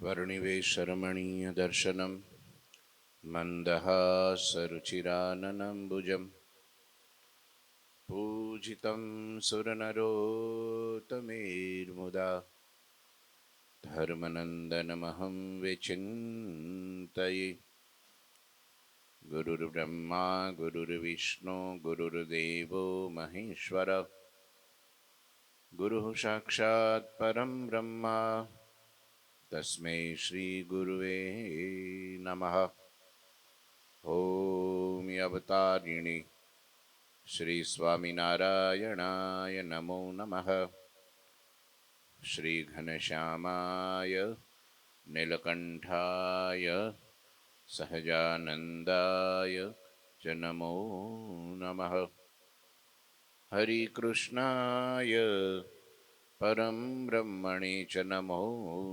वर्णिवेशरमणीयदर्शनं मन्दहासरुचिराननम्बुजं पूजितं सुरनरोत्तमेर्मुदा धर्मनन्दनमहं विचिन्तये। गुरुर्ब्रह्मा गुरुर्विष्णु गुरुर्देवो महेश्वर गुरुः साक्षात् परं ब्रह्म तस्मै श्रीगुरुवे नमः। ॐ अवतारिणि श्री स्वामिनारायणाय नमो नमः। श्री घनश्यामाय नीलकंठाय सहजानंदाय च नमो नमः। हरि कृष्णाय परम ब्रह्मणे च नमो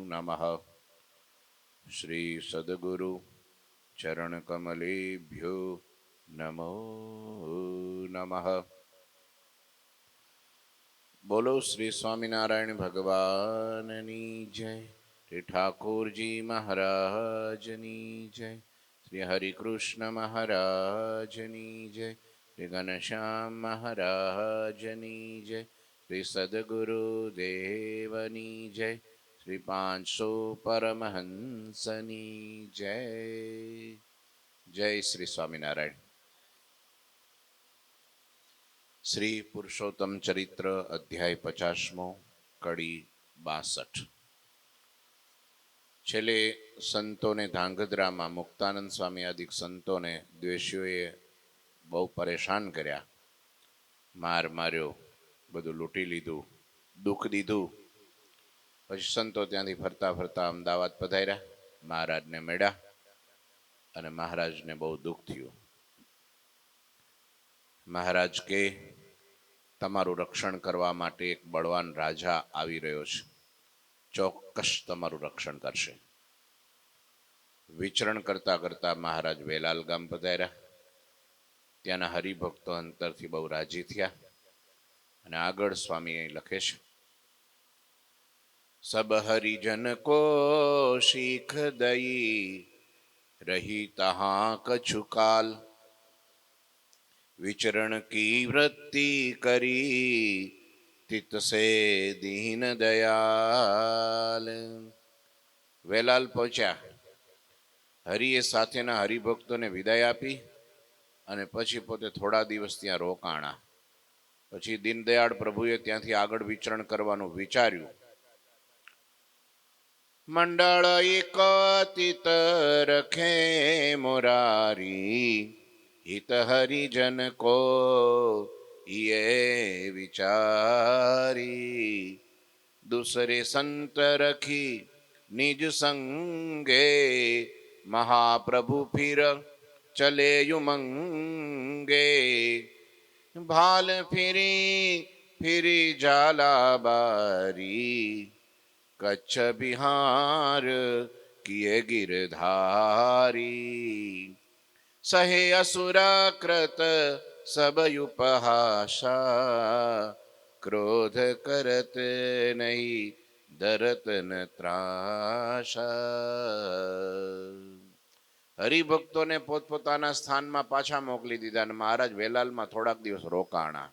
नमः। श्री सद्गुरु चरण कमलेभ्यो नमो नमः। बोलो श्री स्वामीनारायण भगवाननी जय। श्री ठाकुर जी महाराजनी जय। श्री हरि कृष्ण महाराजनी जय। श्री घनश्याम महाराजनी जय। श्री सद्गुरु देवनी जय। श्री 500 परमहंसनी जय। जय श्री स्वामीनारायण। श्री पुरुषोत्तम चरित्र अध्याय 50मो कड़ी 62। छेल्ले संतों ने धांगध्रा में मुक्तानंद स्वामी आदि संतों ने द्वेषीओए बहु परेशान कर्या, मार मार्यो, बधु लूटी लीधु, दुख दीधु। पछी संतो त्यांथी फरता फरता अमदावाद पधार्या, महाराज ने मेळ्या अने महाराज ने बहु दुख थयुं। महाराज के तमारू रक्षण करवा माटे एक बलवान राजा आवी रह्यो छे, चौक्कस तमारू रक्षण करशे। विचरण करता करता महाराज वेलाल गाम पधार्या। त्याना हरिभक्तो अंतरथी बहु राजी थया अने आगळ स्वामी અહીં લખે છે। सब हरिजन को शीख दई रही तहाँ कछु काल, विचरण की वृत्ति करी तित से दीन दयाल। वेलाल पहुंचा। हरिए साथेना हरिभक्तों ने विदाय आपी अने पछी पोते थोड़ा दिवस त्यां रोकाणा। पछी दीनदयाळ प्रभुए त्यांथी आगळ विचरण करवानुं विचार्युं। मंडल एकतित रखे मुरारी, हित हरिजन को ये विचारी। दूसरे संत रखी निज संगे, महाप्रभु फिर चले युमंगे। भाल फिरी फिरी जाला बारी, कच्छ बिहार किए गिरधारी। सहे असुरा कृत सब उपहासा, क्रोध करत नहीं दरत न त्रासा। हरिभक्तों ने पोतपोताना स्थान में पाछा मोकली दीधा। महाराज वेलाल में थोड़ा दिवस रोकाणा।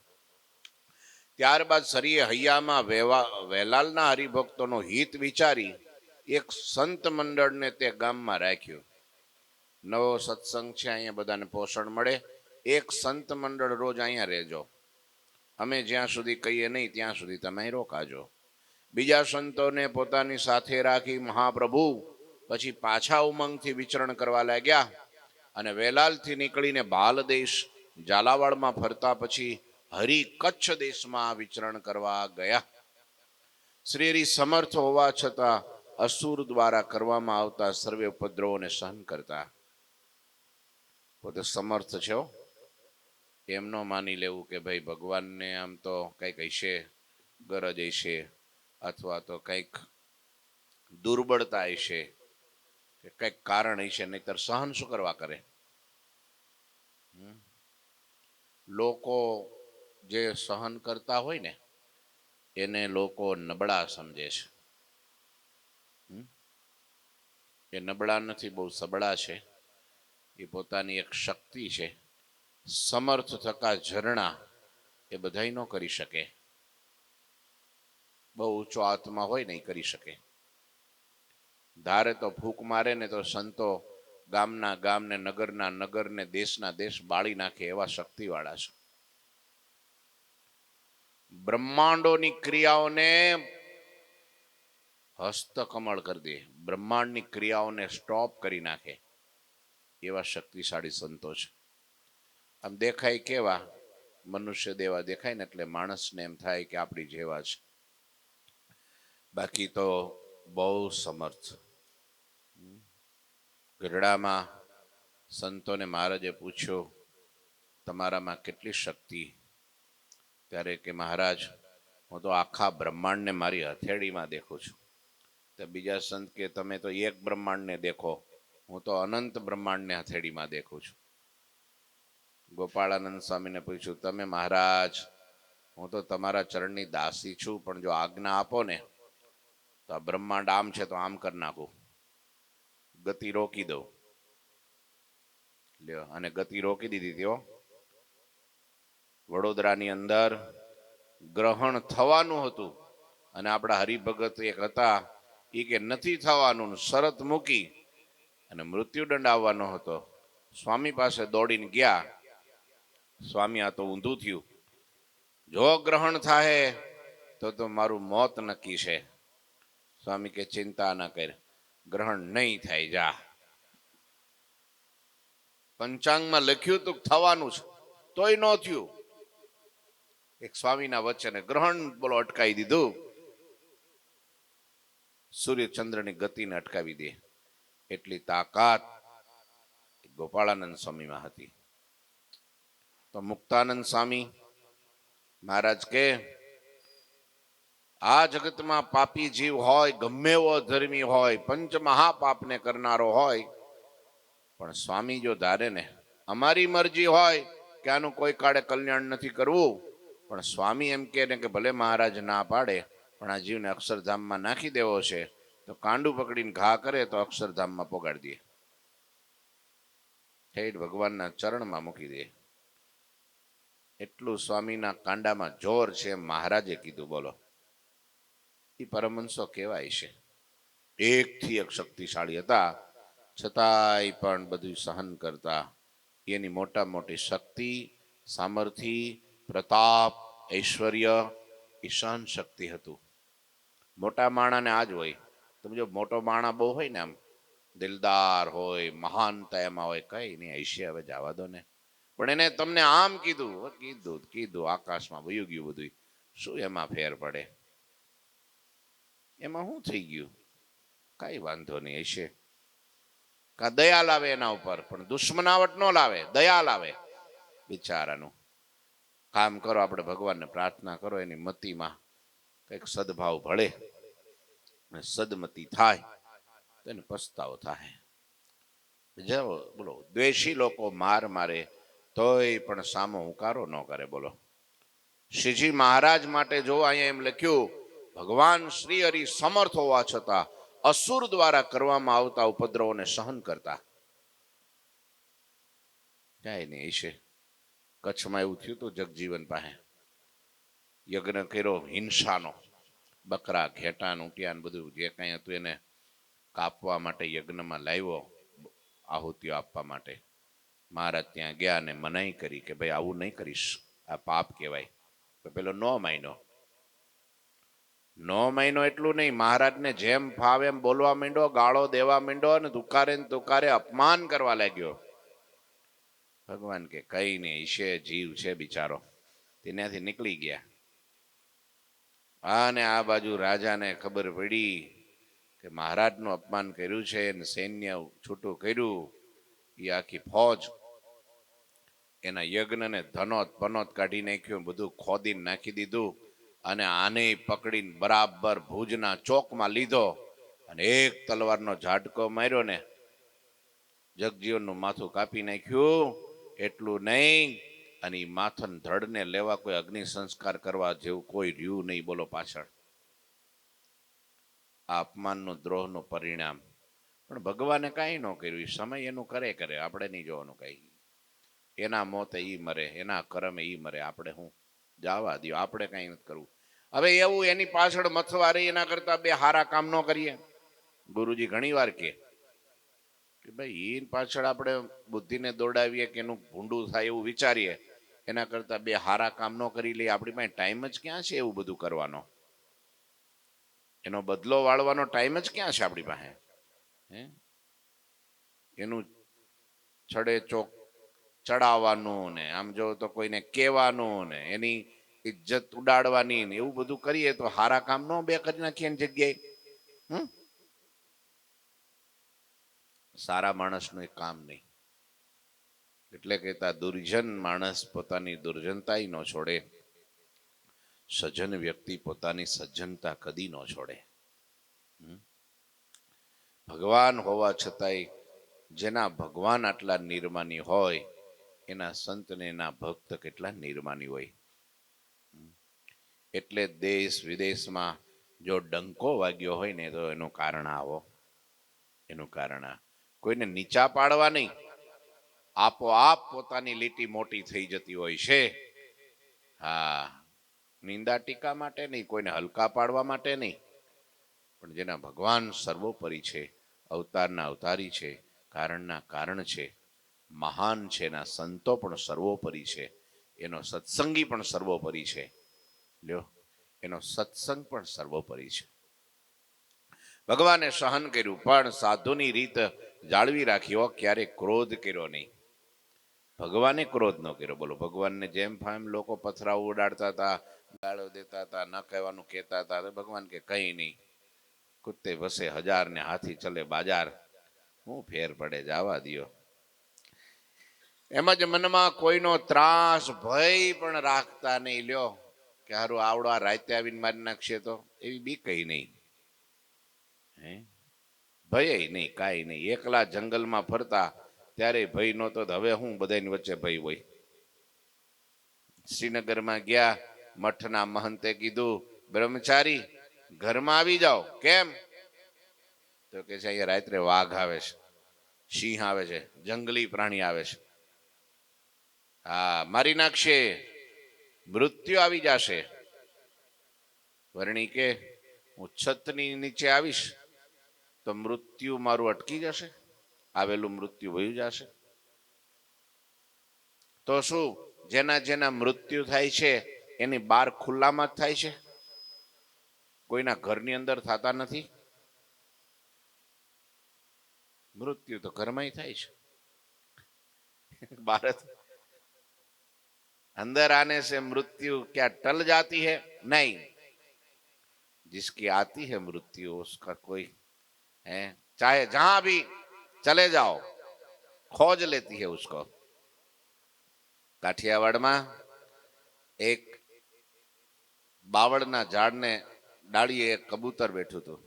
त्यारबाद सरीए हૈયામાં વેલાલના હરિભક્તોનો હિત વિચારી એક સંત મંડળને તે ગામમાં રાખ્યું। નવો સત્સંગ છે, અહીંયા બધાને પોષણ મળે, એક સંત મંડળ રોજ અહીંયા રહેજો, અમે જ્યાં સુધી કહીએ નહીં ત્યાં સુધી તમે અહીં રોકાજો। બીજા સંતોને પોતાની સાથે રાખી મહાપ્રભુ પછી પાછા ઉમંગથી વિચરણ કરવા લાગ્યા અને વેલાલથી નીકળીને ભાલ દેશ ઝાલાવાડમાં ફરતા પછી हरि कच्छ देश में विचरण करवा गया। श्री समर्थ होवा छता असुर द्वारा करवामां आवता सर्वे उपद्रवों ने सहन करता। पोते समर्थ छो एम न मानी लेवुं के भाई भगवान ने आम तो कंईक हशे, गरज हशे अथवा तो कंईक दुर्बलता हशे के कंईक कारण हशे, नहींतर सहन शुं करवा करे। लोको जे सहन करता होय ने एने लोको नबळा समझे छे। એ નબળા નથી, બહુ સબળા છે. એ પોતાની એક શક્તિ છે. સમર્થ થકા ઝરણા એ બધાય ન કરી શકે. બહુ ઊંચો આત્મા હોય ને એ કરી શકે. ધારે તો ફૂંક મારે ને તો સંતો ગામના ગામ ને નગરના નગર ને દેશના દેશ બાળી નાખે એવા શક્તિવાળા છે. બ્રહ્માંડોની ક્રિયાઓને હસ્તકમળ કરી દે, બ્રહ્માંડની ક્રિયાઓને સ્ટોપ કરી નાખે એવા શક્તિશાળી સંતો છે. આમ દેખાય કેવા? મનુષ્ય દેવા દેખાય ને એટલે માણસને એમ થાય કે આપણી જેવા છે. બાકી તો બહુ સમર્થ. ગઢડામાં સંતોને મહારાજે પૂછ્યું, તમારામાં કેટલી શક્તિ? ત્યારે કે મહારાજ, હું તો આખા બ્રહ્માંડને મારી હથેળીમાં દેખું છું. તો બીજા સંત કે તમે તો એક બ્રહ્માંડને દેખો, હું તો અનંત બ્રહ્માંડને હથેળીમાં દેખું છું. ગોપાળાનંદ સ્વામીને પૂછ્યું, તમે મહારાજ, હું તો તમારા ચરણની દાસી છું, પણ જો આજ્ઞા આપો ને તો આ બ્રહ્માંડ આમ છે તો આમ કરી નાખું, ગતિ રોકી દઉં. લ્યો, અને ગતિ રોકી દીધી. તેઓ વડોદરાની અંદર ગ્રહણ થવાનું હતું અને આપણા હરિભગત એક હતા, એ કે નથી થવાનું, શરત મૂકી અને મૃત્યુદંડ આવવાનો હતો. સ્વામી પાસે દોડીને ગયા. સ્વામી, આ તો ઊંધું થયું, જો ગ્રહણ થાય તો મારું મોત નક્કી છે. સ્વામી કે ચિંતા ના કર, ગ્રહણ નહીં થાય, જા. પંચાંગમાં લખ્યું તું થવાનું છે, તોય ન થયું. એક સ્વામીના વચને ગ્રહણ બોલો અટકાવી દીધું. સૂર્યચંદ્રની ગતિને અટકાવી દે એટલી તાકાત ગોપાળાનંદ સ્વામીમાં હતી. તો મુક્તાનંદ સ્વામી મહારાજ કે આ જગતમાં પાપી જીવ હોય, ગમે એવો ધર્મી હોય, પંચ મહાપાપને કરનારો હોય, પણ સ્વામી જો ધારે ને, અમારી મરજી હોય કે આનું કોઈ કાળે કલ્યાણ નથી કરવું, પણ સ્વામી એમ કહે ને કે ભલે મહારાજ ના પાડે, પણ આ જીવને અક્ષરધામમાં નાખી દેવો છે, તો કાંડું પકડીને ઘા કરે તો અક્ષરધામમાં પોગાડી દે, ઠેઠ ભગવાનના ચરણમાં મૂકી દે. એટલું સ્વામીના કાંડામાં જોર છે એમ મહારાજે કીધું. બોલો, એ પરમહંસો કહેવાય છે. એકથી એક શક્તિશાળી હતા, છતાંય પણ બધું સહન કરતા. એની મોટા મોટી શક્તિ, સામર્થ્ય, પ્રતાપ, ઐશ્વર્ય, એ સહન શક્તિ હતું. મોટા માણાને આ જ હોય. તમે જો મોટો માણા બહુ હોય ને, આમ દિલદાર હોય, મહાનતા એમાં હોય, કઈ નહીં, હૈશે હવે જવા દો ને. પણ એને તમને આમ કીધું, કીધું કીધું આકાશમાં વયું ગયું બધું. શું એમાં ફેર પડે? એમાં શું થઈ ગયું? કઈ વાંધો નહીં, હશે. કા દયા લાવે એના ઉપર, પણ દુશ્મનાવટ ન લાવે, દયા લાવે. બિચારાનું કામ કરો, આપણે ભગવાનને પ્રાર્થના કરો એની મતિમાં કંઈક સદભાવ ભળે, સદમતી થાય તો એને પસ્તાવો થાય. બોલો, દ્વેષી લોકો માર મારે તોય પણ સામો હુંકારો ન કરે. બોલો, શ્રીજી મહારાજ માટે જો અહીંયા એમ લખ્યું, ભગવાન શ્રી હરિ સમર્થ હોવા છતાં અસુર દ્વારા કરવામાં આવતા ઉપદ્રવોને સહન કરતા. ક્યાંય નહીં છે. કચ્છમાં એવું થયું હતું, જગજીવન પાસે યજ્ઞ કર્યો હિંસાનો, બકરા ઘેટા ઊંટિયા બધું જે કાંઈ હતું એને કાપવા માટે યજ્ઞમાં લાવ્યો, આહુતિઓ આપવા માટે. મહારાજ ત્યાં ગયા અને મનાઈ કરી કે ભાઈ આવું નહીં કરીશ, આ પાપ કહેવાય. તો પેલો નો માયનો એટલું નહીં, મહારાજને જેમ ફાવે એમ બોલવા માંડ્યો, ગાળો દેવા માંડ્યો અને તુકારે ને તુકારે અપમાન કરવા લાગ્યો. ભગવાન કે કઈ નહીં, છે જીવ છે બિચારો, ત્યાંથી નીકળી ગયા. અને આ બાજુ રાજાને ખબર પડી કે મહારાજનું અપમાન કર્યું છે અને સૈન્ય છૂટું કર્યું. એ આખી ફોજ એના યજ્ઞને ધનોત પનોત કાઢી નાખ્યું, બધું ખોદીને નાખી દીધું. અને આને પકડીને બરાબર ભુજના ચોકમાં લીધો અને એક તલવારનો ઝાટકો માર્યો ને જગજીવનનું માથું કાપી નાખ્યું. એટલું નહીં, અને એ માથન ધડને લેવા કોઈ અગ્નિ સંસ્કાર કરવા જેવું કોઈ રહ્યું નહીં. બોલો, પાછળ આ અપમાનનું દ્રોહનું પરિણામ. પણ ભગવાને કાંઈ ન કર્યું. એ સમય એનું કરે આપણે નહીં જોવાનું કાંઈ. એના મોતે ઈ મરે, એના કરમે ઈ મરે. આપણે હું જવા દો, આપણે કાંઈ નથી કરવું. હવે એવું એની પાછળ મથવા રહી એના કરતા બે હારા કામ ન કરીએ. ગુરુજી ઘણી વાર કે ભાઈ એ પાછળ આપણે બુદ્ધિને દોડાવીએ કે એનું ભૂંડું થાય એવું વિચારીએ, એના કરતા બે હારા કામ ન કરી લઈએ. આપણી પાસે ટાઈમ જ ક્યાં છે એવું બધું કરવાનો? એનો બદલો વાળવાનો ટાઈમ જ ક્યાં છે આપણી પાસે? હે એનું છડે ચોક ચડાવવાનું ને આમ જો તો કોઈને કહેવાનું ને એની ઇજ્જત ઉડાડવાની ને એવું બધું કરીએ તો હારા કામ નો બે કરી નાખીએ એની જગ્યાએ. સારા માણસનું એક કામ નહીં. એટલે કહેતા દુર્જન માણસ પોતાની દુર્જનતા ન છોડે, સજ્જન વ્યક્તિ પોતાની સજ્જનતા કદી ન છોડે. ભગવાન હોવા છતાંય જેના ભગવાન આટલા નિર્માની હોય એના સંત ને એના ભક્ત કેટલા નિર્માની હોય. એટલે દેશ વિદેશમાં જો ડંકો વાગ્યો હોય ને તો એનું કારણ આવો, એનું કારણ આ. કોઈને નીચા પાડવા નહીં, આપોઆપ પોતાની લીટી મોટી થઈ જતી હોય છે. હા, નિંદા ટીકા માટે નહીં, કોઈને હલકા પાડવા માટે નહીં, પણ જેના ભગવાન સર્વોપરી છે, અવતારના અવતારી છે, કારણના કારણ છે, મહાન છે, એના સંતો પણ સર્વોપરી છે, એનો સત્સંગી પણ સર્વોપરી છે. લ્યો, એનો સત્સંગ પણ સર્વોપરી છે. ભગવાને સહન કર્યું પણ સાધુની રીત જાળવી રાખ્યો, ક્યારેક ક્રોધ કર્યો નહીં. ભગવાને ક્રોધ ન કર્યો. બોલો, ભગવાનને જેમ ફામ લોકો પથરા ઉડાડતા હતા, ગાળો દેતા હતા, ન કહેવાનું કહેતા હતા, તો ભગવાન કે કઈ નહીં, કુત્તે વસે હજાર ને હાથી ચલે બાજાર, હું ફેર પડે, જવા દિયો. એમ જ મનમાં કોઈનો ત્રાસ ભય પણ રાખતા નહીં. લ્યો કે હારું આવડો આ રાતે આવીને મારી નાખશે તો એવી બી કઈ નહીં. ભય નહીં, કાંઈ નહીં. એકલા જંગલમાં ફરતા ત્યારે ભય નહોતો, હવે હું બધાની વચ્ચે ભય હોય. શ્રીનગરમાં ગયા, મઠના મહંતે કીધું બ્રહ્મચારી ઘરમાં આવી જાઓ. કેમ? તો કે છે અહીંયા રાત્રે વાઘ આવે છે, સિંહ આવે છે, જંગલી પ્રાણી આવે છે, હા મારી નાખશે, મૃત્યુ આવી જશે. વર્ણી કે હું છતની નીચે આવીશ તો મૃત્યુ મારું અટકી જશે, આવેલું મૃત્યુ વયું જશે. તો શું જેના જેના મૃત્યુ થાય છે એની બહાર ખુલ્લામાં જ થાય છે, કોઈના ઘરની અંદર થતા નથી. મૃત્યુ તો ઘરમાં થાય છે, ભારત अंदर आने से मृत्यु क्या टल जाती है? नहीं, जिसकी आती है मृत्यु उसका कोई है, चाहे जहां भी चले जाओ खोज लेती है उसको. કાઠિયાવાડમાં એક બાવળના ઝાડને ડાળીએ એક કબૂતર બેઠું હતું,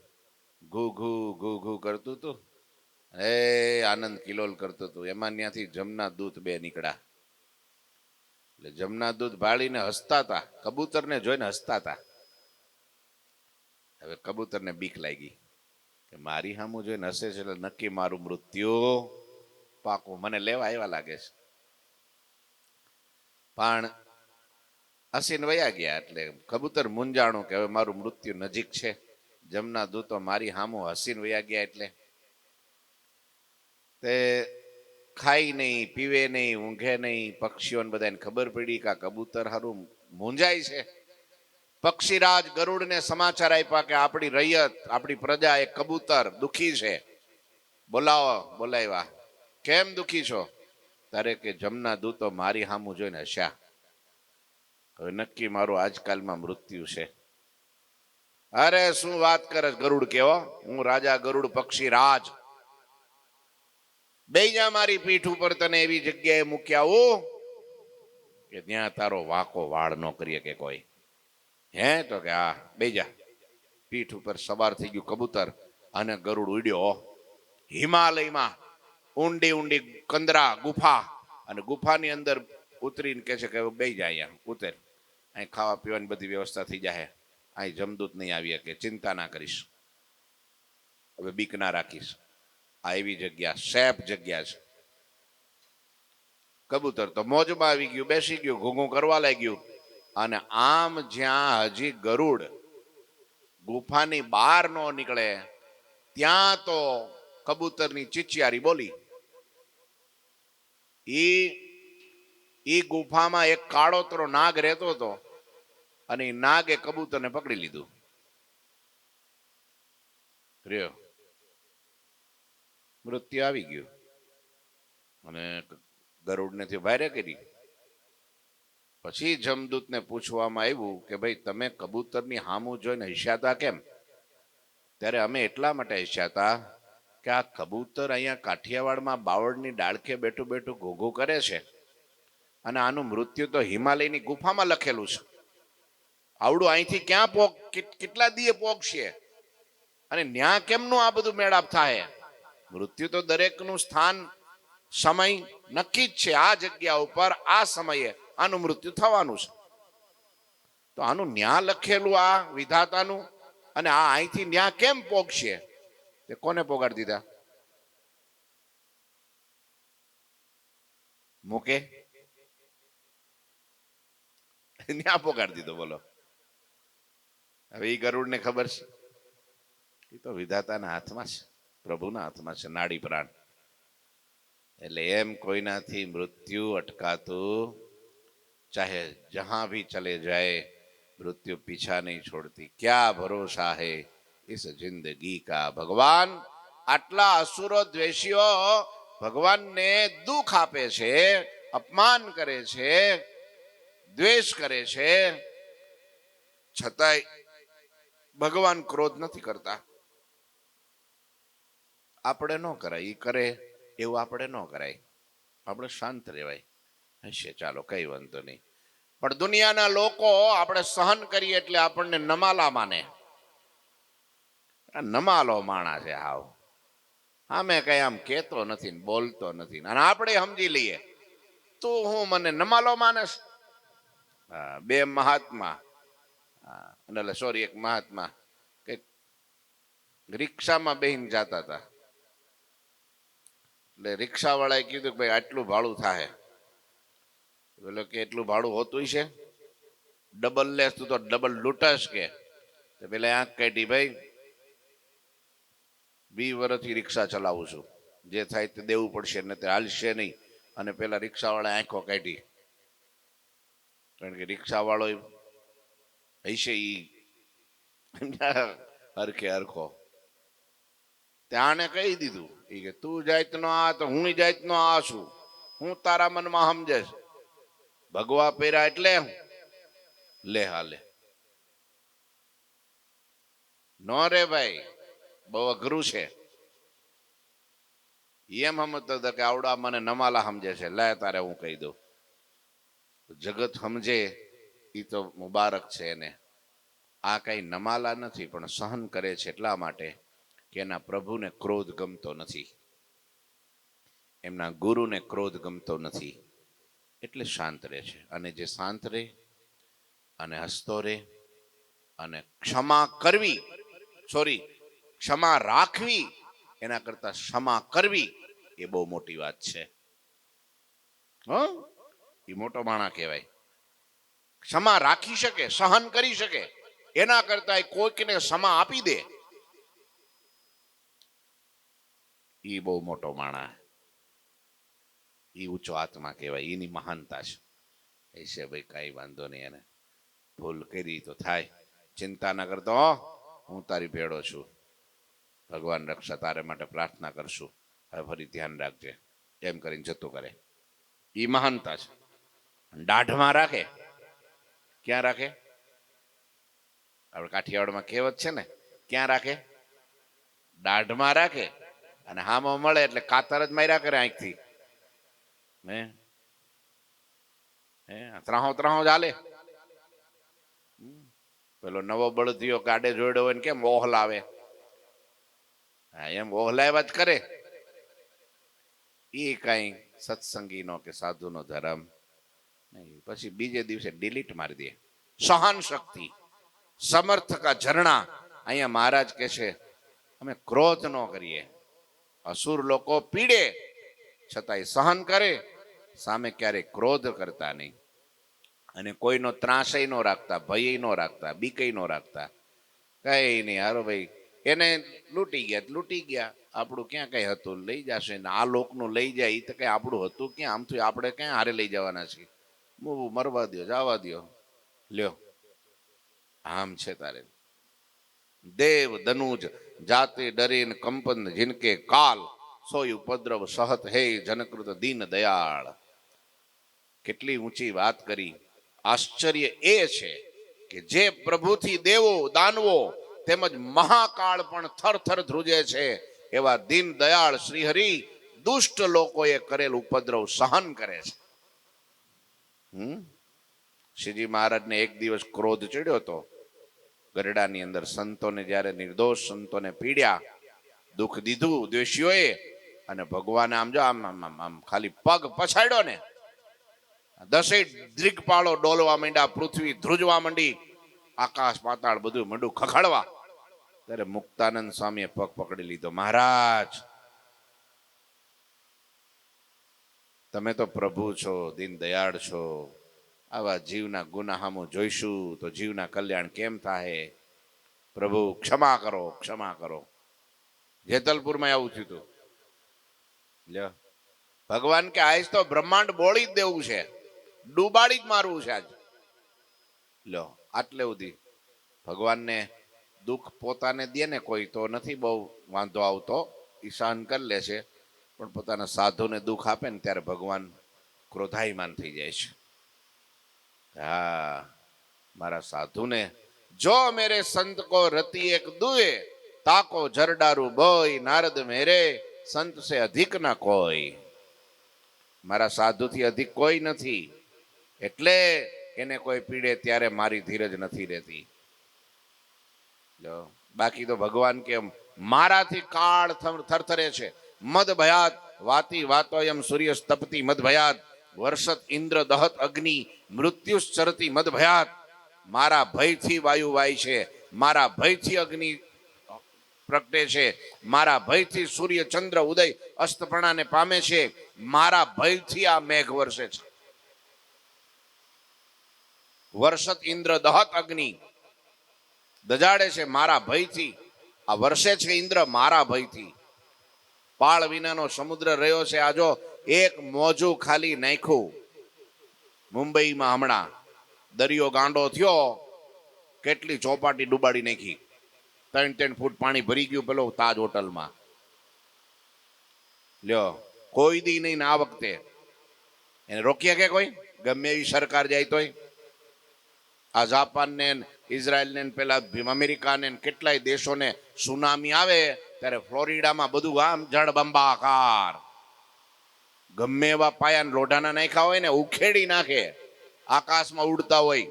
ઘૂ ઘૂ ઘૂ ઘૂ કરતું હતું, હે આનંદ કિલોલ કરતું હતું. એમાં ત્યાંથી જમના દૂત બે નીકળ્યા. એટલે જમના દૂધ ભાળીને હસતા હતા, કબૂતરને જોઈને હસતા હતા. હવે કબૂતરને બીક લાગી કે મારી સામું જોઈને હસે છે એટલે નક્કી મારું મૃત્યુ પાકું, મને લેવા આવ્યા લાગે છે. પણ હસીને વયા ગયા. એટલે કબૂતર મૂંઝાણું કે હવે મારું મૃત્યુ નજીક છે. જમના દૂતો મારી સામું હસીને વયા ગયા એટલે તે ખાઈ નહીં, પીવે નહીં, ઊંઘે નહીં. પક્ષીઓને બધાને ખબર પડી કે આ કબૂતર હારું મૂંઝાય છે. પક્ષીરાજ ગરુડને સમાચાર આપ્યા કે આપણી રૈયત, આપણી પ્રજા એક કબૂતર દુખી છે, બોલાવો. બોલાવ્યા. કેમ દુખી છો? તારે કે જમના દૂતો મારી સામું જોઈને હસ્યા, હવે નક્કી મારું આજકાલમાં મૃત્યુ છે. અરે શું વાત કરે ગરુડ, કેવો હું રાજા ગરુડ પક્ષી રાજ, બેજા મારી પીઠ ઉપર તને એવી જગ્યાએ મૂક્યા હું કે ત્યાં તારો વાકો વાળ ન કરીએ કે કોઈ. હે? તો કે હા બેજા. પીઠ ઉપર સવાર થઈ ગયું કબૂતર અને ગરુડ ઉડ્યો હિમાલયમાં ઊંડી ઊંડી કંદરા ગુફા, અને ગુફાની અંદર ઉતરીને કે છે કે બેજા અહીંયા ઉતર, અહીં ખાવા પીવાની બધી વ્યવસ્થા થઈ જાય, અહીં જમદૂત નહીં આવીએ કે ચિંતા ના કરીશ, હવે બીક ના રાખીશ. આ એવી જગ્યા સેફ જગ્યા છે. કબૂતર તો મોજમાં આવી ગયું, બેસી ગયું, ઘૂઘું કરવા લાગ્યું. અને આમ જ્યાં હજી ગરુડ ગુફાની બહાર નો નીકળે ત્યાં તો કબૂતરની ચીચિયારી બોલી. ઈ ગુફામાં એક કાળોતરો નાગ રહેતો હતો અને એ નાગે કબૂતરને પકડી લીધું. રહ્યો મૃત્યુ આવી ગયું અને ગરુડને ભારે કરી. પછી જમદૂતને પૂછવામાં આવ્યું કે ભાઈ તમે કબૂતરની હામું જોઈને હસ્યા હતા કેમ? ત્યારે અમે એટલા માટે હસ્યા હતા કે આ કબૂતર અહીંયા કાઠિયાવાડમાં બાવળની ડાળખે બેઠું બેઠું ઘોઘું કરે છે અને આનું મૃત્યુ તો હિમાલયની ગુફામાં લખેલું છે. આવડું અહીંથી ક્યાં કેટલા દીએ પોગશે અને ન્યા કેમનું આ બધું મેળાપ થાય? મૃત્યુ તો દરેકનું સ્થાન સમય નક્કી જ છે. આ જગ્યા ઉપર આ સમયે આનું મૃત્યુ થવાનું છે. તો આનું ન્યા લખેલું આ વિધાતાનું અને આ અહીંથી ન્યા કેમ પોગશે? તે કોને પોગાડી દીધા? મૂકે ન્યા પોગાડી દીધો. બોલો હવે એ ગરુડ ને ખબર છે એ તો વિધાતાના હાથમાં છે, પ્રભુના હાથમાં છે નાડી પ્રાણ. એટલે એમ કોઈનાથી મૃત્યુ અટકાતું ચાહે જહાં ભી ચલે જાય મૃત્યુ પીછા નહીં છોડતી. ક્યા ભરોસા હૈ इस जिंदगी का. ભગવાન આટલા અસુરો દ્વેષીઓ ભગવાનને દુઃખ આપે છે, અપમાન કરે છે, દ્વેષ કરે છે, છતાંય ભગવાન ક્રોધ નથી કરતા. આપણે ન કરાય, એ કરે એવું આપણે ન કરાય. આપણે શાંત રહેવાય. હશે ચાલો કઈ વાંધો નહીં. પણ દુનિયાના લોકો આપણે સહન કરીએ એટલે આપણને નમાલા માને. નમાલો માણા છે હાવ. આમે કઈ આમ કેતો નથી, બોલતો નથી અને આપણે સમજી લઈએ તું હું મને નમાલો માનસ. બે મહાત્મા એટલે સોરી એક મહાત્મા કે રિક્ષામાં બેહીને જતા હતા. એટલે રિક્ષા વાળાએ કીધું કે ભાઈ આટલું ભાડું થાય. બોલો કે એટલું ભાડું હોતું છે? ડબલ લેસ તું તો ડબલ લૂંટસ કે. પેલા આંખ કાઢી, ભાઈ 20 વર્ષથી રિક્ષા ચલાવું છું, જે થાય તે દેવું પડશે ને તે હાલશે નહીં. અને પેલા રિક્ષા વાળા આંખો કાઢી, કારણ કે રિક્ષા વાળો હશે ઈ હરખે હરખો. ત્યાં કહી દીધું કે તું જાતનો આ તો હું જાતનો આ છું, હું તારા મનમાં સમજે. ભગવા પહેરા એટલે લે હાલે નો રે ભાઈ, બહુ અઘરું છે. એમ સમજતો હતો કે આવડા મને નમાલા સમજે છે, લે તારે હું કહી દઉં. જગત સમજે એ તો મુબારક છે એને. આ કઈ નમાલા નથી, પણ સહન કરે છે એટલા માટે કે એના પ્રભુને ક્રોધ ગમતો નથી, એમના ગુરુને ક્રોધ ગમતો નથી, એટલે શાંત રહે છે. અને જે શાંત રહે અને હસતો રહે અને ક્ષમા કરવી, સોરી ક્ષમા રાખવી એના કરતા ક્ષમા કરવી એ બહુ મોટી વાત છે. એ મોટો માણસ કહેવાય. ક્ષમા રાખી શકે, સહન કરી શકે, એના કરતા કોઈકને ક્ષમા આપી દે એ બહુ મોટો માણસ, એ ઊંચો આત્મા કહેવાય. એની મહાનતા છે. એ છે ભાઈ કઈ વાંધો નહીં, એને ભૂલ કરી તો થાય, ચિંતા ના કરતો, હું તારી ભેળો છું, ભગવાન રક્ષા, તારે માટે પ્રાર્થના કરશું, હવે ફરી ધ્યાન રાખજે, એમ કરીને જતું કરે. એ મહાનતા છે. દાઢમાં રાખે. ક્યાં રાખે? આપણે કાઠિયાવાડમાં કહેવત છે ને, ક્યાં રાખે? દાઢમાં રાખે. અને હામો મળે એટલે કાતર જ માર્યા કરે આંખથી. ત્રાહો ત્રાહો ચાલે. પેલો નવો બળદિયો ગાડે જોડ્યો હોય ને કેમ ઓહલાવે, એમ ઓહલાવ્યા જ કરે. એ કઈ સત્સંગીનો કે સાધુનો ધર્મ નહીં. પછી બીજે દિવસે ડિલીટ મારી દે. સહન શક્તિ, સમર્થ કા ઝરણા. અહીંયા મહારાજ કે છે અમે ક્રોધ ન કરીએ, અસુર લોકો પીડે છતાંય સહન કરે, સામે ક્યારેય ક્રોધ કરતા નહીં, અને કોઈનો ત્રાસય ન રાખતા, ભય ન રાખતા, બીકય ન રાખતા. કઈ નહીં, હારો ભાઈ, એને લૂંટી ગયા તો લૂંટી ગયા, આપણું ક્યાં કઈ હતું, લઈ જશે ને આ લોકનું લઈ જાય એ તો કઈ આપણું હતું ક્યાં, આમ થયું આપણે ક્યાં હારે લઈ જવાના છીએ, મરવા દો, જવા દો, લ્યો આમ છે તારે. દેવ દનુજ જાતે ડરીન કંપન જિનકે કાલ, સોય ઉપદ્રવ સહત હે જનકૃત દીન દયાળ. કેટલી ઊંચી વાત કરી. આશ્ચર્ય એ છે કે જે પ્રભુથી દેવો, દાનવો તેમજ મહાકાળ પણ થરથર ધ્રુજે છે એવા દીન દયાળ શ્રીહરિ દુષ્ટ લોકોએ કરેલ ઉપદ્રવ સહન કરે છે. શ્રીજી મહારાજને એક દિવસ ક્રોધ ચડ્યો હતો ગરડાની અંદર. સંતોને જ્યારે નિર્દોષ સંતોને પીડ્યા, દુઃખ દીધું દ્વેષીઓએ, અને ભગવાને આમ જો આમ આમ આમ ખાલી પગ પછાડ્યો ને, 10 દિગ્પાળો ડોલવા માંડ્યા, પૃથ્વી ધ્રુજવા માંડી, આકાશ પાતાળ બધું મંડું ખખડવા. ત્યારે મુક્તાનંદ સ્વામીએ પગ પકડી લીધો. મહારાજ, તમે તો પ્રભુ છો, દીન દયાળ છો, આવા જીવના ગુનાહામો જોઈશું તો જીવના કલ્યાણ કેમ થાય? પ્રભુ ક્ષમા કરો, ક્ષમા કરો. જેતલપુરમાં આવું થયું હતું. લ્યો, ભગવાન કે આજ તો બ્રહ્માંડ બોળી જ દેવું છે, ડૂબાડી જ મારવું છે આજ. લ્યો, આટલે સુધી ભગવાનને દુઃખ પોતાને દે ને કોઈ તો નથી બહુ વાંધો આવતો, ઈ સહન કરી લે છે, પણ પોતાના સાધુને દુઃખ આપે ને ત્યારે ભગવાન ક્રોધાયમાન થઈ જાય છે. હા, મારા સાધુને જો મેરે સંત કો રતિ એક દુએ, તાકો જરડારું બોય, નારદ મેરે સંત સે અધિક ના કોઈ. મારા સાધુથી અધિક કોઈ નથી, એટલે એને કોઈ પીડે ત્યારે મારી ધીરજ નથી રહેતી. બાકી તો ભગવાન કે મારાથી કાળ થરથરે છે. મદ ભયાત વાતી વાતોયમ સૂર્ય તપતી મદ ભયાત, વર્ષત ઇન્દ્ર દહત અગ્નિ, મૃત્યુ ચરતી મદ ભયાત. મારા ભયથી વાયુ વાય છે, મારા ભયથી અગ્નિ પ્રગટે છે, મારા ભયથી સૂર્ય ચંદ્ર ઉદય અસ્તપણાને પામે છે, મારા ભયથી આ મેઘ વર્ષે છે. વર્ષત ઇન્દ્ર દહત અગ્નિ, દજાડે છે મારા ભયથી. આ વર્ષે છે ઇન્દ્ર મારા ભયથી. પાળ વિનાનો સમુદ્ર રહ્યો છે. આ જો એક મોજું ખાલી નાખ્યું મુંબઈમાં, હમણાં દરિયો ગાંડો થયો, કેટલી ચોપાટી ડૂબાડી નાખી. 3 ફૂટ પાણી ભરી ગયું પેલો તાજ હોટલમાં. લ્યો, કોઈ દી નહીં ને આ વખતે એને રોક્યા કે કોઈ? ગમે એવી સરકાર જાય તોય. આ જાપાન ને ઇઝરાયલ ને પેલા અમેરિકા ને કેટલાય દેશોને સુનામી આવે ત્યારે ફ્લોરિડામાં બધું આમ જળબંબાકાર, ગમે એવા પાયા લોઢાના નાખ્યા હોય ને ઉખેડી નાખે, આકાશમાં ઉડતા હોય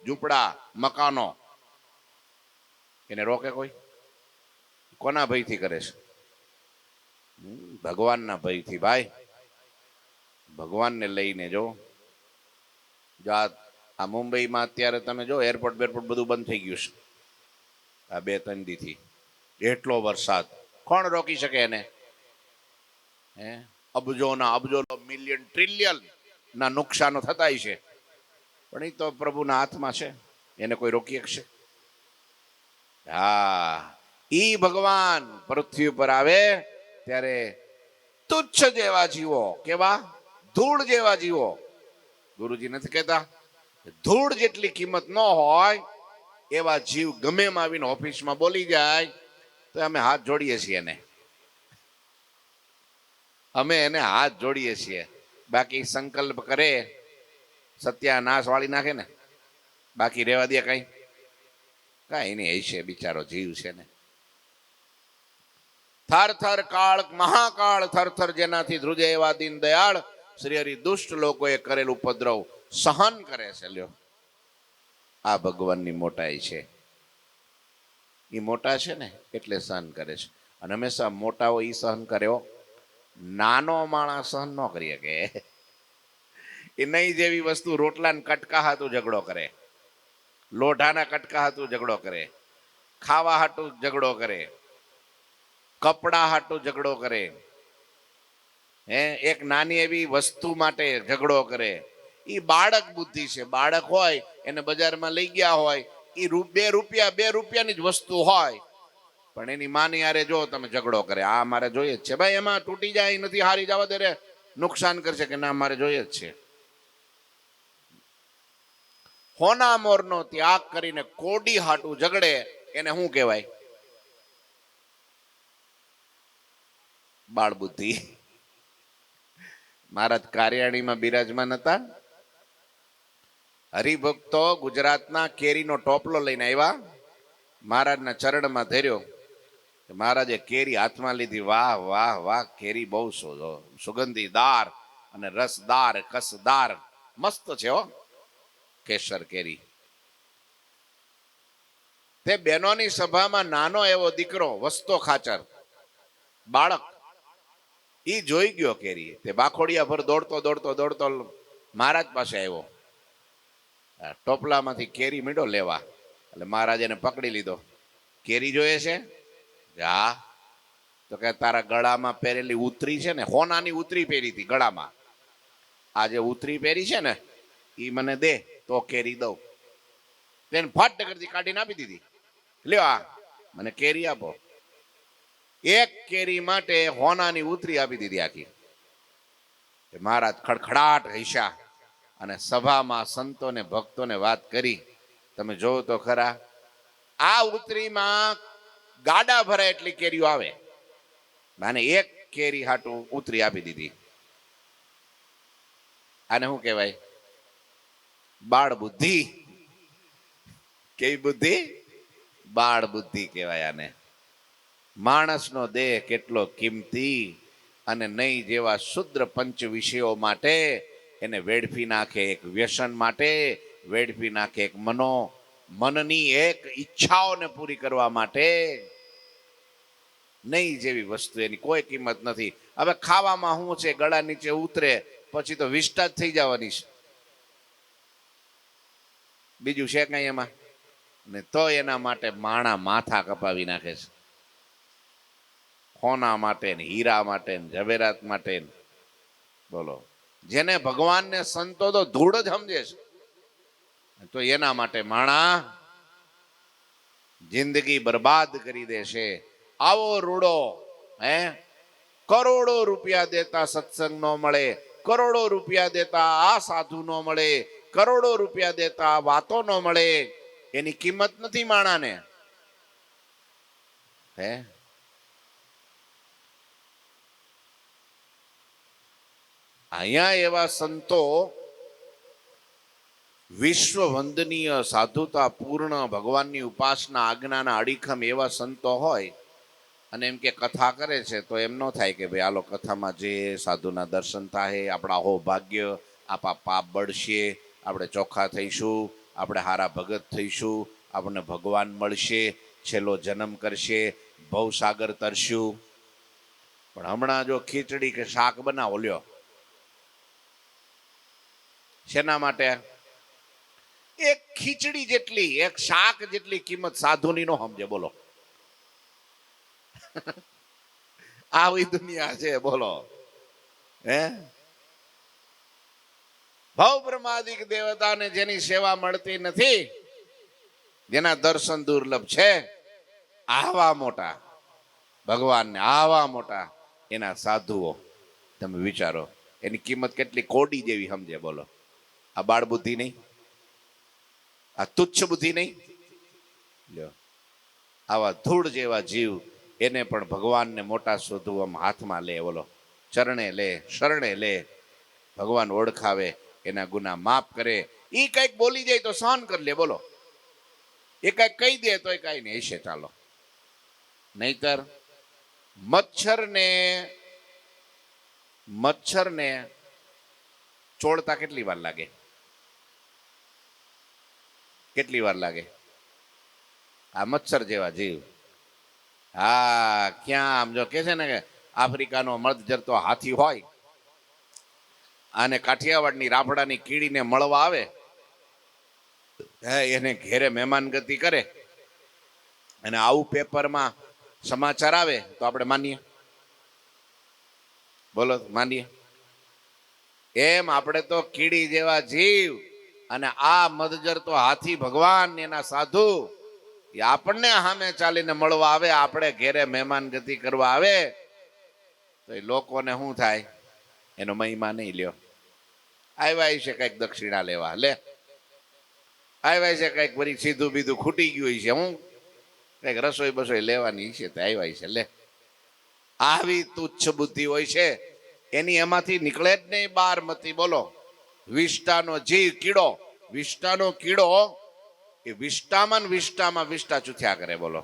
ઝૂંપડા મકાનો. એને રોકે કોઈ? કોના ભયથી કરે છે? ભગવાનના ભયથી. ભાઈ, ભગવાનને લઈને જો. આ મુંબઈમાં અત્યારે તમે જો એરપોર્ટ બેરપોર્ટ બધું બંધ થઈ ગયું છે આ 2-3 દીથી. એટલો વરસાદ, કોણ રોકી શકે એને? અબજોના અબજો, મિલિયન ટ્રિલિયન ના નુકસાનો થતા છે, પણ એ તો પ્રભુના હાથમાં છે, એને કોઈ રોકી શકશે? હા, ઈ ભગવાન પૃથ્વી પર આવે ત્યારે તુચ્છ જેવા જીવો, કેવા? ધૂળ જેવા જીવો. ગુરુજી નથી કહેતા ધૂળ જેટલી કિંમત ન હોય એવા જીવ ગમે એમ આવીને ઓફિસમાં બોલી જાય તો અમે હાથ જોડીએ છીએ એને. અમે એને હાથ જોડીએ છીએ. બાકી સંકલ્પ કરે સત્યાનાશ વાળી નાખે ને, બાકી રહેવા દે કઈ નહીં. છે બિચારો જીવ છે ને. થર થર કાળ મહાકાળ થરથર જેનાથી ધ્રુજે એવા દીન દયાળ શ્રી હરિ દુષ્ટ લોકોએ કરેલ ઉપદ્રવ સહન કરે છે. લ્યો, આ ભગવાનની મોટાઈ છે. એ મોટા છે ને એટલે સહન કરે છે. અને હંમેશા મોટા હોય એ સહન કર્યો, નાનો માણસ સહન ન કરી શકે. એ નહીં જેવી વસ્તુ રોટલાના કટકા હાતું ઝઘડો કરે, લોઢાના કટકા હાતું ઝઘડો કરે, ખાવા હાટું ઝઘડો કરે, કપડા હાટું ઝઘડો કરે, એક નાની એવી વસ્તુ માટે ઝઘડો કરે. એ બાળક બુદ્ધિ છે. બાળક હોય એને બજારમાં લઈ ગયા હોય, એ 2 રૂપિયાની જ વસ્તુ હોય, પણ એની માની યારે જો તમે ઝઘડો કરે, આ મારે જોઈએ જ છે ભાઈ, એમાં તૂટી જાય નથી હારી જવા દે, નુકસાન કરશે કે ના મારે જોઈએ જ છે. હોના મોરનો ત્યાગ કરીને કોડી હાટું ઝઘડે એને શું કહેવાય? બાળ બુદ્ધિ. મહારાજ કાર્યાણીમાં બિરાજમાન હતા. હરિભક્તો ગુજરાતના કેરીનો ટોપલો લઈને આવ્યા, મહારાજના ચરણમાં ધર્યો. મહારાજે કેરી હાથમાં લીધી. વાહ વાહ વાહ, કેરી બહુ સુગંધીદાર અને રસદાર કસદાર મસ્ત છે હો, કેસર કેરી. તે બહેનોની સભામાં નાનો એવો દીકરો વસતો ખાચર બાળક, ઈ જોઈ ગયો કેરી. તે બાખોડિયા ભર દોડતો દોડતો દોડતો મહારાજ પાસે આવ્યો. ટોપલામાંથી કેરી મીંડો લેવા, એટલે મહારાજ એને પકડી લીધો. કેરી જોઈએ છે? હા. તો કે તારા ગળામાં પહેરેલી ઉતરી છે ને, હોનાની ઉતરી પહેરી હતી ગળામાં, આ જે ઉતરી પહેરી છે ને એ મને દે તો કેરી દઉં. તેને ફટ કરતી કાઢીને આપી દીધી. લ્યો આ મને કેરી આપો. એક કેરી માટે હોનાની ઉતરી આપી દીધી આખી. મહારાજ ખડખડાટ હસ્યા અને સભામાં સંતોને ભક્તોને વાત કરી. તમે જોવો તો ખરા, આ ઉતરીમાં ગાડા ભરાય એટલી કેરીઓ આવે, અને એક કેરી હાટું ઉતરી આપી દીધી. આને શું કહેવાય? બાળ બુદ્ધિ. કેવી બુદ્ધિ? બાળ બુદ્ધિ કહેવાય આને. માણસનો દેહ કેટલો કિંમતી, અને નહીં જેવા શુદ્ર પંચ વિષયો માટે એને વેડફી નાખે, એક વ્યસન માટે વેડફી નાખે, એક મનની એક ઈચ્છાઓને પૂરી કરવા માટે. નહીં જેવી વસ્તુ એની કોઈ કિંમત નથી. હવે ખાવામાં શું છે, ગળા નીચે ઉતરે પછી તો વિષ્ટા જ થઈ જવાની છે, બીજું છે કઈ એમાં? ને તો એના માટે માણા માથા કપાવી નાખે છે. હોના માટે ને હીરા માટે ને ઝવેરાત માટે. બોલો, જેને ભગવાનને સંતો તો ધૂળ જ સમજે છે, તો એના માટે માણા જિંદગી બરબાદ કરી દેશે. આવો રૂડો કરોડો રૂપિયા દેતા સત્સંગ નો મળે, કરોડો રૂપિયા દેતા આ સાધુ નો મળે, કરોડો રૂપિયા દેતા આ વાતો નો મળે, એની કિંમત નથી માણાને. અહીંયા એવા સંતો વિશ્વ વંદનીય સાધુતા પૂર્ણ ભગવાનની ઉપાસના આજ્ઞાના અડીખમ એવા સંતો હોય અને એમ કે કથા કરે છે, તો એમ ન થાય કે ભાઈ આલો કથામાં જે સાધુના દર્શન થાય, આપણા હો ભાગ્ય, આપણા પાપ બળશે, આપણે ચોખ્ખા થઈશું, આપણે હારા ભગત થઈશું, આપણને ભગવાન મળશે, છેલ્લો જન્મ કરશે, ભવસાગર તરશું. પણ હમણાં જો ખીચડી કે શાક બનાવો લ્યો, શેના માટે? એક ખીચડી જેટલી, એક શાક જેટલી કિંમત સાધુની નો સમજે. બોલો, આવી દુનિયા છે. બોલો, ભવ બ્રહ્માદિક દેવતાને જેની સેવા મળતી નથી, જેના દર્શન દુર્લભ છે, આવા મોટા ભગવાનને, આવા મોટા એના સાધુઓ, તમે વિચારો એની કિંમત કેટલી કોડી જેવી સમજે. બોલો, આ બાળ બુદ્ધિ નહીં, આ તુચ્છ બુદ્ધિ નહીં. લ્યો, આવા ધૂળ જેવા જીવ એને પણ ભગવાનને મોટા શોધવું હાથમાં લે. બોલો, ચરણે લે, શરણે લે, ભગવાન ઓળખાવે, એના ગુના માફ કરે. એ કઈક બોલી જાય તો સહન કરી લે. બોલો, એ કઈક કહી દે તો કઈ નહીં હશે, ચાલો. નહીતર મચ્છરને ચોળતા કેટલી વાર લાગે? કેટલી વાર લાગે? આ મચ્છર જેવા જીવ. હા, ક્યાં આમ જો કે છે ને કે આફ્રિકાનો મર્દ જરતો હાથી હોય અને કાઠિયાવાડની રાફડાની કીડીને મળવા આવે, એને ઘેરે મહેમાન ગતિ કરે, અને આવું પેપરમાં સમાચાર આવે તો આપણે માનીએ, બોલો માનીએ? એમ આપણે તો કીડી જેવા જીવ, અને આ મદજર તો હાથી ભગવાન એના સાધુ, એ આપણને સામે ચાલીને મળવા આવે, આપણે ઘેરે મહેમાન ગતિ કરવા આવે, તો એ લોકોને શું થાય? એનો મહિમા નહીં લ્યો. આવ્યા છે કઈક દક્ષિણા લેવા, લે આવ્યા છે કઈક વળી સીધું બીધું ખૂટી ગયું છે, હું કઈક રસોઈ બસોઈ લેવાની છે તો આવ્યા છે, લે આવી તુચ્છ બુદ્ધિ હોય છે એની, એમાંથી નીકળે જ નહીં બાર મતી. બોલો, વિષ્ટાનો જીવ કીડો, વિષ્ટાનો કીડો એ વિષ્ટામાં વિષ્ટા ચૂથ્યા કરે. બોલો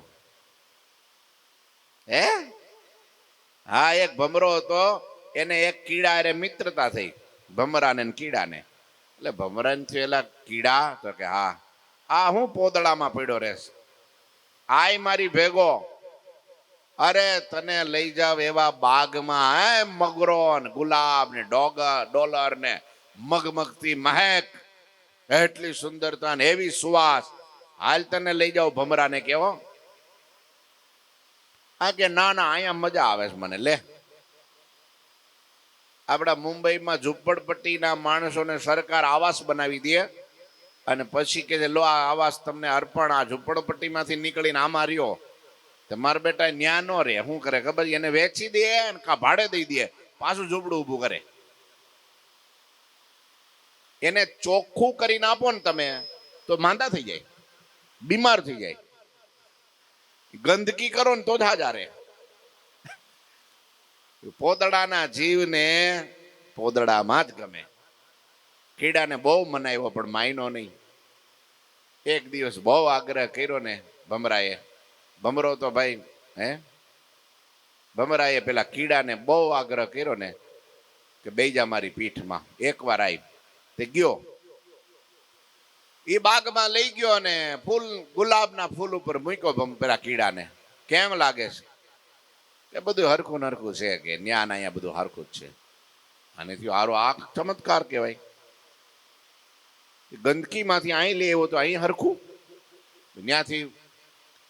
હે? હા, એક ભમરો હતો, એને એક કીડા અરે મિત્રતા થઈ, ભમરાને કીડાને. એટલે ભમરાને થયેલા કીડા તો કે હા, આ હું પોદળામાં પડ્યો રહેશ, આય મારી ભેગો, અરે તને લઈ જાવ એવા બાગમાં, હે મગરો ને ગુલાબ ને ડોલર ને મગમગતી મહેક, એટલી સુંદરતા ને એવી સુવાસ, હાલ તને લઈ જાવ ભમરાને કેવો. આ કે ના ના, અહીંયા મજા આવે છે મને, લે. આપણા મુંબઈમાં ઝૂંપડપટ્ટીના માણસોને સરકાર આવાસ બનાવી દે, અને પછી કે લો આ આવાસ તમને અર્પણ, આ ઝૂંપડપટ્ટીમાંથી નીકળીને આમાં રહ્યો. મારા બેટા ન્યા નો રે, શું કરે ખબર? એને વેચી દે ને કા ભાડે દઈ દે, પાછું ઝૂંપડું ઊભું કરે. એને ચોખ્ખું કરીને આપો ને તમે તો માંદા થઈ જાય, બીમાર થઈ જાય. ગંદકી કરો ને તો જ હાજા રે. પોદડાના જીવને પોદડામાં જ ગમે. કીડાને બહુ મનાવ્યો પણ માયનો નહીં. એક દિવસ બહુ આગ્રહ કર્યો ને ભમરાએ, ભમરો તો ભાઈ હે, ભમરાએ પેલા કીડાને બહુ આગ્રહ કર્યો ને કે બેજા મારી પીઠમાં. એકવાર આવી તે ગયો, એ બાગમાં લઈ ગયો ને ફૂલ, ગુલાબના ફૂલ ઉપર મૂક્યો પેલા કીડાને. કેમ લાગે છે? કે બધું હરખું નરખું છે, કે ન્યા અહીંયા બધું હરખું જ છે. આનેથી આરો આ ચમત્કાર કહેવાય. ગંદકીમાંથી અહીં લે એવો તો અહીં હરખું. ત્યાંથી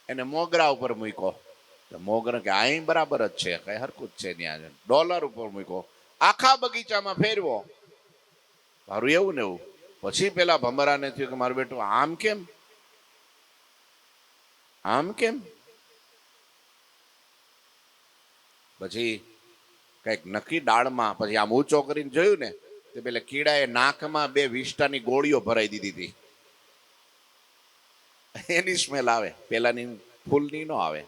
એને મોગરા ઉપર મૂક્યો, મોગરા કે અહીં બરાબર જ છે, કઈ હરખું જ છે. ત્યાં ડોલર ઉપર મૂક્યો, આખા બગીચામાં ફેરવો, મારું એવું ને એવું. પછી પેલા ભમરાને થયું કે મારું બેટું આમ કેમ, આમ કેમ? પછી કઈક નક્કી ડાળમાં, પછી આમ ઊંચો કરીને જોયું ને તે પેલા કીડાએ નાકમાં 2 વિષ્ટાની ગોળીઓ ભરાઈ દીધી હતી. એની સ્મેલ આવે, પેલાની ફૂલની નો આવે.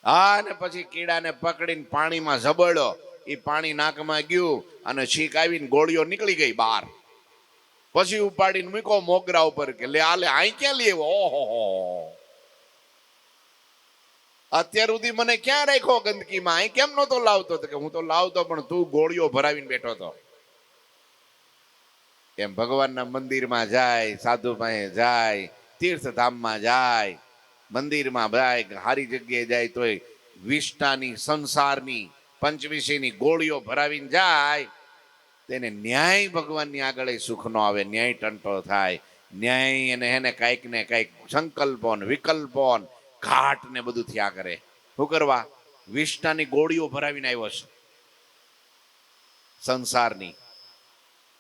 હા, ને પછી કીડાને પકડીને પાણીમાં ઝબડ્યો, એ પાણી નાકમાં ગયું અને છીક આવીને ગોળીઓ નીકળી ગઈ બહાર. પછી ઉપાડીને મૂકો મોગરા ઉપર કે લે આલે, અહીં ક્યાં લેવો? ઓહો, અત્યાર સુધી મને ક્યાં રાખ્યો ગંદકીમાં, અહીં કેમ નતો લાવતો? કે હું તો લાવતો પણ તું ગોળીઓ ભરાવીને બેઠો હતો. એમ ભગવાનના મંદિરમાં જાય, સાધુ પાસે જાય, તીર્થધામમાં જાય, મંદિરમાં જાય, સારી જગ્યાએ જાય તોય વિષ્ટાની, સંસારની, પંચવિષયની ગોળીઓ ભરાવીને જાય. તેને ન્યાય ભગવાનની આગળ સુખ નો આવે, ન્યાય ટંટો થાય. ન્યાય એને એને કાંઈક ને કાંઈક સંકલ્પો ને વિકલ્પો ઘાટ ને બધું થયા કરે. શું કરવા? વિષ્ટાની ગોળીઓ ભરાવીને આવ્યો છે, સંસારની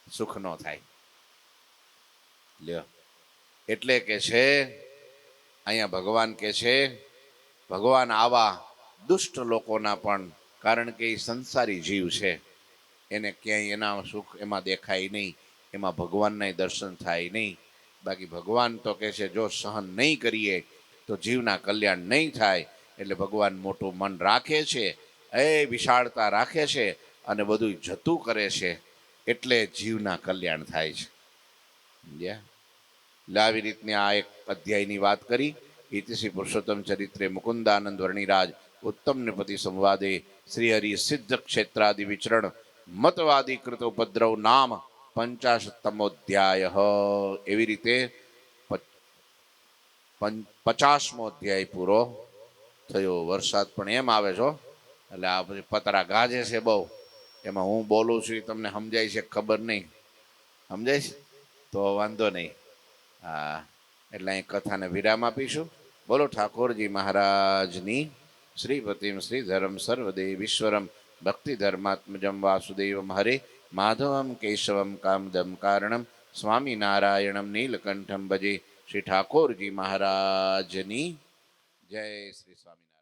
સુખ નો થાય. લ્યો, એટલે કે છે અહીંયા ભગવાન કે છે, ભગવાન આવા દુષ્ટ લોકોના પણ, કારણ કે એ સંસારી જીવ છે, એને ક્યાંય એના સુખ એમાં દેખાય નહીં, એમાં ભગવાનના દર્શન થાય નહીં. બાકી ભગવાન તો કહે છે જો સહન નહીં કરીએ તો જીવના કલ્યાણ નહીં થાય. એટલે ભગવાન મોટું મન રાખે છે, એ વિશાળતા રાખે છે અને બધું જતું કરે છે, એટલે જીવના કલ્યાણ થાય છે. એટલે આવી રીતની આ એક અધ્યાયની વાત કરી. ઇતિશ્રી પુરુષોત્તમ ચરિત્રે મુકુંદાનંદ વર્ણિરાજ ઉત્તમ નિપતિ સંવાદે શ્રી હરિ સિદ્ધ ક્ષેત્રાદિ વિચરણ મતવાદી કૃત ઉપદ્રવ નામ 50તમોધ્યાય. એવી રીતે 50મો અધ્યાય પૂરો થયો. વરસાદ પણ એમ આવે છો, એટલે આ પછી પતરા ગાજે છે બહુ. એમાં હું બોલું છું એ તમને સમજાય છે ખબર નહીં, સમજાય છે તો વાંધો નહીં. હા, એટલે અહીં કથાને વિરામ આપીશું. બોલો ઠાકોરજી મહારાજની શ્રીપતિમ શ્રીધરમ સર્વદેવીશ્વરમ ભક્તિ ધર્માત્મજમ વાસુદેવમ હરે માધવમ કેશવમ કામદમ કારણમ સ્વામિનારાયણમ નીલકંઠમ ભજે. શ્રી ઠાકોરજી મહારાજની જય. શ્રી સ્વામિનારાયણ.